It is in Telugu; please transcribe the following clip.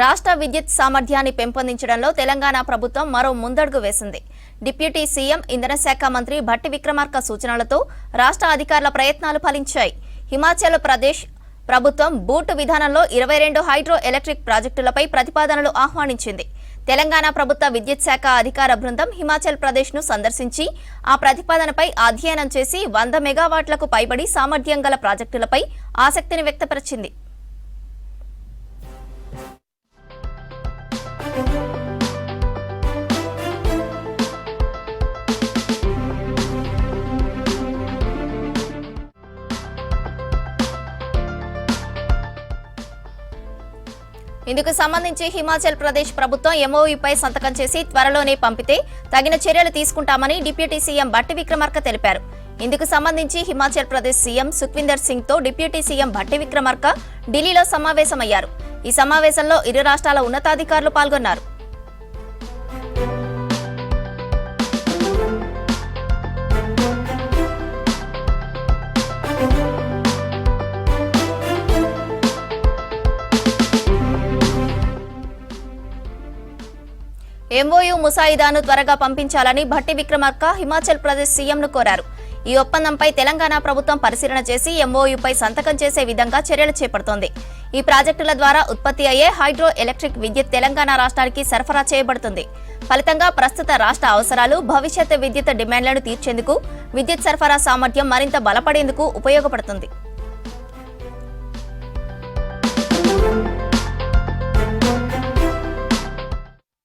రాష్ట్ర విద్యుత్ సామర్థ్యాన్ని పెంపొందించడంలో తెలంగాణ ప్రభుత్వం మరో ముందడుగు వేసింది. డిప్యూటీ సీఎం ఇంధన శాఖ మంత్రి భట్టి విక్రమార్క సూచనలతో రాష్ట్ర అధికారుల ప్రయత్నాలు ఫలించాయి. హిమాచల్ ప్రదేశ్ ప్రభుత్వం బూట్ విధానంలో 22 హైడ్రో ఎలక్ట్రిక్ ప్రాజెక్టులపై ప్రతిపాదనలు ఆహ్వానించింది. తెలంగాణ ప్రభుత్వ విద్యుత్ శాఖ అధికార బృందం హిమాచల్ ప్రదేశ్ను సందర్శించి ఆ ప్రతిపాదనపై అధ్యయనం చేసి 100 మెగావాట్లకు పైబడి సామర్థ్యం గల ప్రాజెక్టులపై ఆసక్తిని వ్యక్తపరిచింది. ఇందుకు సంబంధించి హిమాచల్ ప్రదేశ్ ప్రభుత్వం ఎంఓయూపై సంతకం చేసి త్వరలోనే పంపితే తగిన చర్యలు తీసుకుంటామని డిప్యూటీ సీఎం భట్టి విక్రమార్క తెలిపారు. ఇందుకు సంబంధించి హిమాచల్ ప్రదేశ్ సీఎం సుఖ్వీందర్ సింగ్ తో డిప్యూటీ సీఎం భట్టి విక్రమార్క ఢిల్లీలో సమావేశమయ్యారు. ఈ సమావేశంలో ఇరు రాష్ట్రాల ఉన్నతాధికారులు పాల్గొన్నారు. ఎంఓయూ ముసాయిదాను త్వరగా పంపించాలని భట్టి విక్రమార్క హిమాచల్ ప్రదేశ్ సీఎంను కోరారు. ఈ ఒప్పందంపై తెలంగాణ ప్రభుత్వం పరిశీలన చేసి ఎంఓయూపై సంతకం చేసే విధంగా చర్యలు చేపడుతోంది. ఈ ప్రాజెక్టుల ద్వారా ఉత్పత్తి అయ్యే హైడ్రో ఎలక్ట్రిక్ విద్యుత్ తెలంగాణ రాష్ట్రానికి సరఫరా చేయబడుతుంది. ఫలితంగా ప్రస్తుత రాష్ట్ర అవసరాలు, భవిష్యత్ విద్యుత్ డిమాండ్లను తీర్చేందుకు విద్యుత్ సరఫరా సామర్థ్యం మరింత బలపడేందుకు ఉపయోగపడుతుంది.